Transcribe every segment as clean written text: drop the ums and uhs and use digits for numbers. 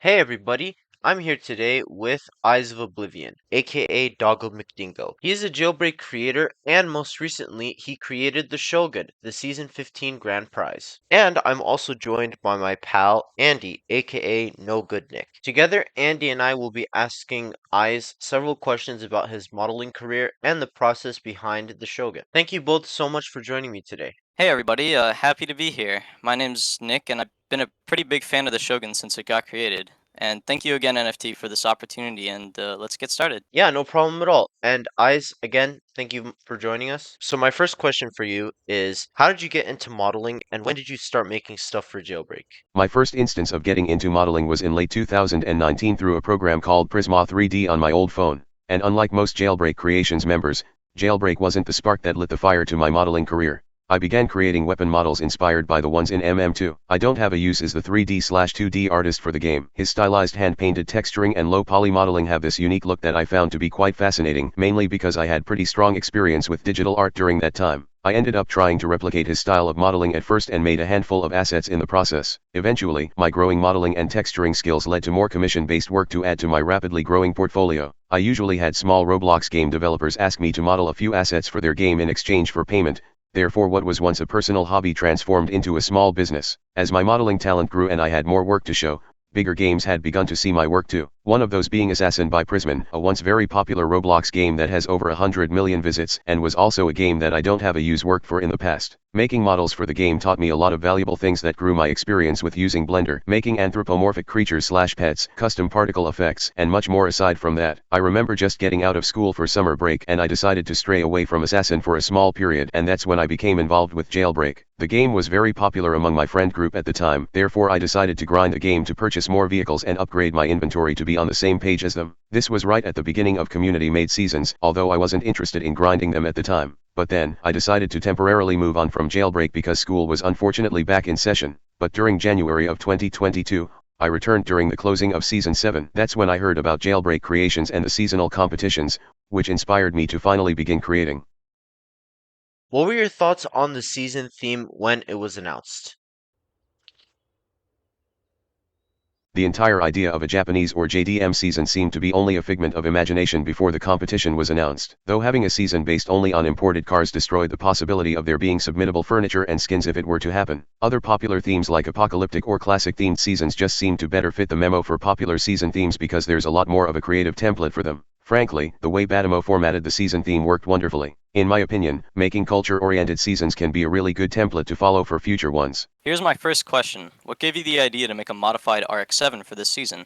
Hey everybody, I'm here today with Eyes of Oblivion, aka Doggle McDingo. He is a jailbreak creator, and most recently, he created the Shogun, the Season 15 Grand Prize. And I'm also joined by my pal, Andy, aka No Good Nick. Together, Andy and I will be asking Eyes several questions about his modeling career and the process behind the Shogun. Thank you both so much for joining me today. Hey everybody, happy to be here. My name's Nick, and I've been a pretty big fan of the Shogun since it got created. And thank you again, NFT, for this opportunity, and let's get started. Yeah, no problem at all. And Eyes, again, thank you for joining us. So my first question for you is, how did you get into modeling and when did you start making stuff for Jailbreak? My first instance of getting into modeling was in late 2019 through a program called Prisma 3D on my old phone, and unlike most Jailbreak Creations members, Jailbreak wasn't the spark that lit the fire to my modeling career. I began creating weapon models inspired by the ones in MM2. I don't have a use as the 3D/2D artist for the game. His stylized hand-painted texturing and low-poly modeling have this unique look that I found to be quite fascinating, mainly because I had pretty strong experience with digital art during that time. I ended up trying to replicate his style of modeling at first and made a handful of assets in the process. Eventually, my growing modeling and texturing skills led to more commission-based work to add to my rapidly growing portfolio. I usually had small Roblox game developers ask me to model a few assets for their game in exchange for payment. Therefore, what was once a personal hobby transformed into a small business. As my modeling talent grew and I had more work to show, bigger games had begun to see my work too. One of those being Assassin by Prisman, a once very popular Roblox game that has over 100 million visits and was also a game that I don't have a use worked for in the past. Making models for the game taught me a lot of valuable things that grew my experience with using Blender, making anthropomorphic creatures/pets, custom particle effects, and much more. Aside from that, I remember just getting out of school for summer break and I decided to stray away from Assassin for a small period, and that's when I became involved with Jailbreak. The game was very popular among my friend group at the time, therefore I decided to grind the game to purchase more vehicles and upgrade my inventory to be on the same page as them. This was right at the beginning of community-made seasons, although I wasn't interested in grinding them at the time. But then, I decided to temporarily move on from Jailbreak because school was unfortunately back in session. But during January of 2022, I returned during the closing of Season 7. That's when I heard about Jailbreak Creations and the seasonal competitions, which inspired me to finally begin creating. What were your thoughts on the season theme when it was announced? The entire idea of a Japanese or JDM season seemed to be only a figment of imagination before the competition was announced, though having a season based only on imported cars destroyed the possibility of there being submittable furniture and skins if it were to happen. Other popular themes like apocalyptic or classic themed seasons just seemed to better fit the memo for popular season themes because there's a lot more of a creative template for them. Frankly, the way Badcc formatted the season theme worked wonderfully. In my opinion, making culture-oriented seasons can be a really good template to follow for future ones. Here's my first question. What gave you the idea to make a modified RX-7 for this season?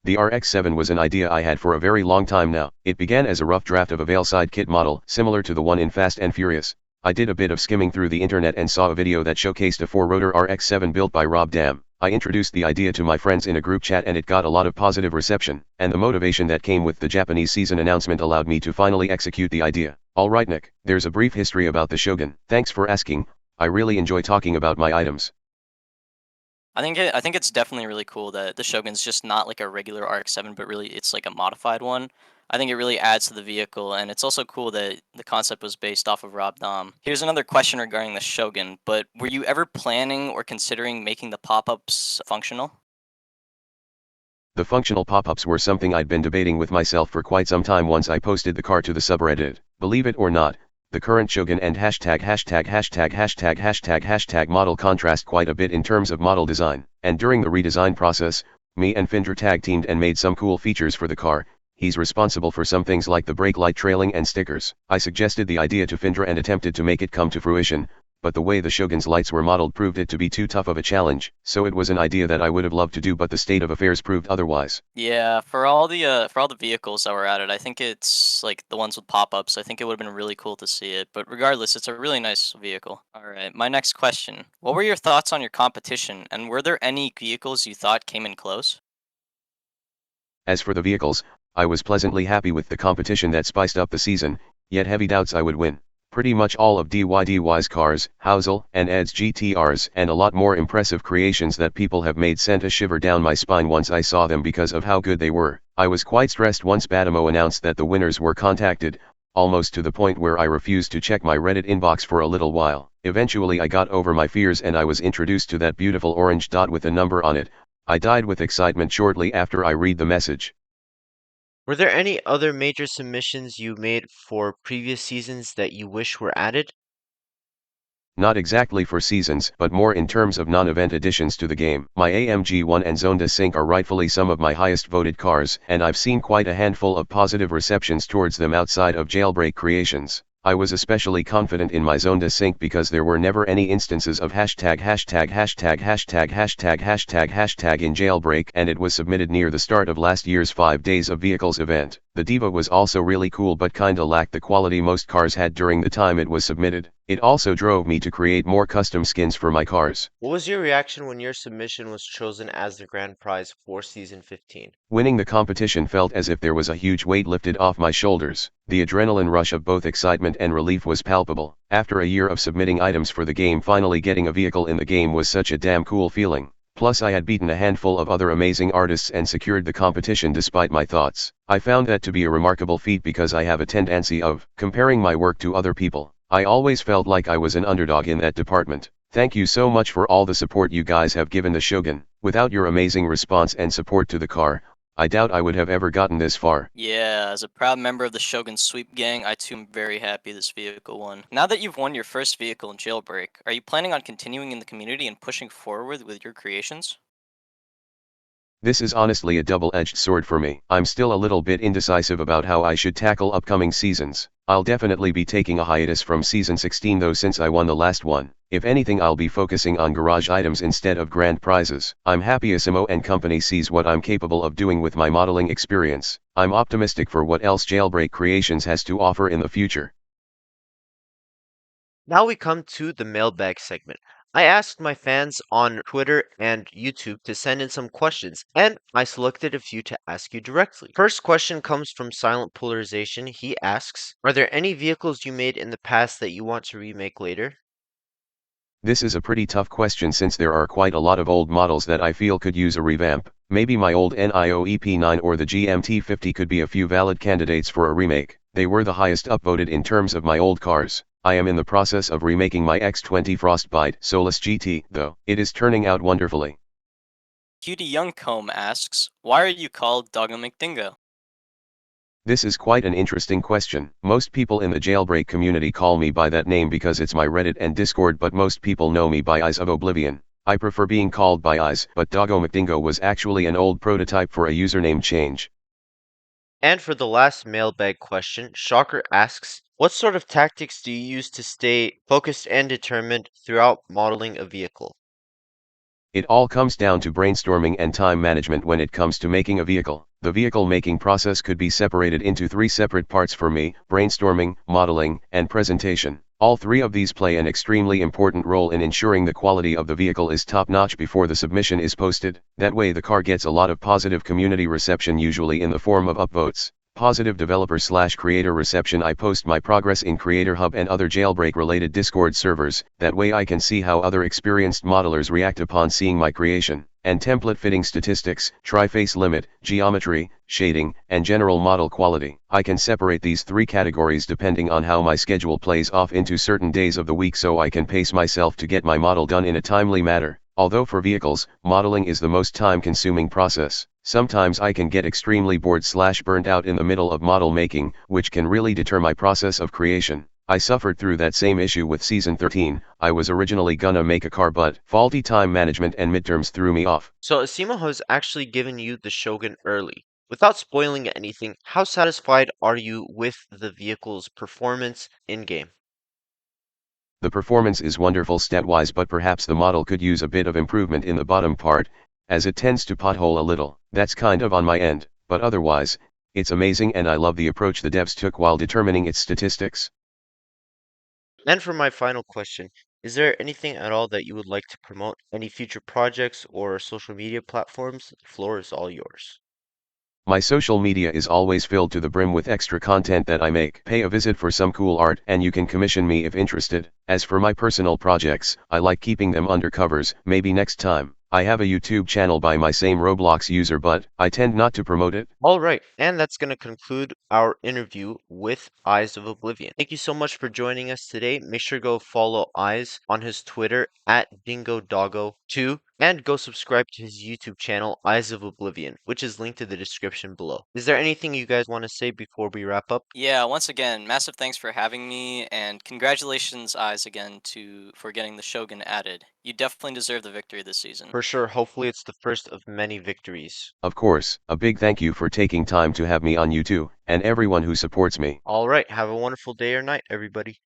The RX-7 was an idea I had for a very long time now. It began as a rough draft of a Veilside kit model, similar to the one in Fast and Furious. I did a bit of skimming through the internet and saw a video that showcased a 4-rotor RX-7 built by Robcc. I introduced the idea to my friends in a group chat and it got a lot of positive reception, and the motivation that came with the Japanese season announcement allowed me to finally execute the idea. Alright Nick, there's a brief history about the Shogun. Thanks for asking. I really enjoy talking about my items. I think it's definitely really cool that the Shogun's just not like a regular RX-7, but really it's like a modified one. I think it really adds to the vehicle, and it's also cool that the concept was based off of Rob Dom. Here's another question regarding the Shogun, but were you ever planning or considering making the pop-ups functional? The functional pop-ups were something I'd been debating with myself for quite some time once I posted the car to the subreddit. Believe it or not, the current Shogun and ######## model contrast quite a bit in terms of model design, and during the redesign process, me and Findra tag teamed and made some cool features for the car. He's responsible for some things like the brake light trailing and stickers. I suggested the idea to Findra and attempted to make it come to fruition, but the way the Shogun's lights were modeled proved it to be too tough of a challenge, so it was an idea that I would have loved to do, but the state of affairs proved otherwise. Yeah, for all the vehicles that were added, I think it's like the ones with pop-ups. I think it would have been really cool to see it, but regardless, it's a really nice vehicle. All right, my next question. What were your thoughts on your competition, and were there any vehicles you thought came in close? As for the vehicles, I was pleasantly happy with the competition that spiced up the season, yet heavy doubts I would win. Pretty much all of DYDY's cars, Housel, and Ed's GTRs, and a lot more impressive creations that people have made sent a shiver down my spine once I saw them because of how good they were. I was quite stressed once Badcc announced that the winners were contacted, almost to the point where I refused to check my Reddit inbox for a little while. Eventually I got over my fears and I was introduced to that beautiful orange dot with a number on it. I died with excitement shortly after I read the message. Were there any other major submissions you made for previous seasons that you wish were added? Not exactly for seasons, but more in terms of non-event additions to the game. My AMG 1 and Zonda Sync are rightfully some of my highest voted cars, and I've seen quite a handful of positive receptions towards them outside of Jailbreak creations. I was especially confident in my Zonda Sync because there were never any instances of hashtag in Jailbreak, and it was submitted near the start of last year's 5 Days of Vehicles event. The Diva was also really cool but kinda lacked the quality most cars had during the time it was submitted. It also drove me to create more custom skins for my cars. What was your reaction when your submission was chosen as the grand prize for Season 15? Winning the competition felt as if there was a huge weight lifted off my shoulders. The adrenaline rush of both excitement and relief was palpable. After a year of submitting items for the game, finally getting a vehicle in the game was such a damn cool feeling. Plus I had beaten a handful of other amazing artists and secured the competition despite my thoughts. I found that to be a remarkable feat because I have a tendency of comparing my work to other people. I always felt like I was an underdog in that department. Thank you so much for all the support you guys have given the Shogun. Without your amazing response and support to the car, I doubt I would have ever gotten this far. Yeah, as a proud member of the Shogun Sweep Gang, I too am very happy this vehicle won. Now that you've won your first vehicle in Jailbreak, are you planning on continuing in the community and pushing forward with your creations? This is honestly a double-edged sword for me. I'm still a little bit indecisive about how I should tackle upcoming seasons. I'll definitely be taking a hiatus from Season 16 though, since I won the last one. If anything, I'll be focusing on garage items instead of grand prizes. I'm happy Asimo and company sees what I'm capable of doing with my modeling experience. I'm optimistic for what else Jailbreak Creations has to offer in the future. Now we come to the mailbag segment. I asked my fans on Twitter and YouTube to send in some questions, and I selected a few to ask you directly. First question comes from Silent Polarization. He asks, are there any vehicles you made in the past that you want to remake later? This is a pretty tough question since there are quite a lot of old models that I feel could use a revamp. Maybe my old NIO EP9 or the GMT50 could be a few valid candidates for a remake. They were the highest upvoted in terms of my old cars. I am in the process of remaking my X20 Frostbite Solus GT, though. It is turning out wonderfully. Cutie Youngcomb asks, why are you called Doggo McDingo? This is quite an interesting question. Most people in the Jailbreak community call me by that name because it's my Reddit and Discord, but most people know me by Eyes of Oblivion. I prefer being called by Eyes, but Doggo McDingo was actually an old prototype for a username change. And for the last mailbag question, Shocker asks, what sort of tactics do you use to stay focused and determined throughout modeling a vehicle? It all comes down to brainstorming and time management when it comes to making a vehicle. The vehicle making process could be separated into 3 separate parts for me: brainstorming, modeling, and presentation. All 3 of these play an extremely important role in ensuring the quality of the vehicle is top-notch before the submission is posted. That way the car gets a lot of positive community reception, usually in the form of upvotes. Positive developer/creator reception. I post my progress in Creator Hub and other Jailbreak related Discord servers, that way I can see how other experienced modelers react upon seeing my creation. And template fitting statistics, tri-face limit, geometry, shading, and general model quality. I can separate these 3 categories depending on how my schedule plays off into certain days of the week, so I can pace myself to get my model done in a timely manner. Although for vehicles, modeling is the most time-consuming process. Sometimes I can get extremely bored/burnt out in the middle of model making, which can really deter my process of creation. I suffered through that same issue with Season 13. I was originally gonna make a car, but faulty time management and midterms threw me off. So Asimo has actually given you the Shogun early. Without spoiling anything, how satisfied are you with the vehicle's performance in-game? The performance is wonderful stat-wise, but perhaps the model could use a bit of improvement in the bottom part, as it tends to pothole a little. That's kind of on my end, but otherwise, it's amazing, and I love the approach the devs took while determining its statistics. And for my final question, is there anything at all that you would like to promote? Any future projects or social media platforms? The floor is all yours. My social media is always filled to the brim with extra content that I make. Pay a visit for some cool art and you can commission me if interested. As for my personal projects, I like keeping them under covers. Maybe next time. I have a YouTube channel by my same Roblox user, but I tend not to promote it. All right, and that's going to conclude our interview with Eyes of Oblivion. Thank you so much for joining us today. Make sure to go follow Eyes on his Twitter at DingoDoggo2 And go subscribe to his YouTube channel, Eyes of Oblivion, which is linked in the description below. Is there anything you guys want to say before we wrap up? Yeah, once again, massive thanks for having me, and congratulations, Eyes, again for getting the Shogun added. You definitely deserve the victory this season. For sure, hopefully it's the first of many victories. Of course, a big thank you for taking time to have me on YouTube, and everyone who supports me. Alright, have a wonderful day or night, everybody.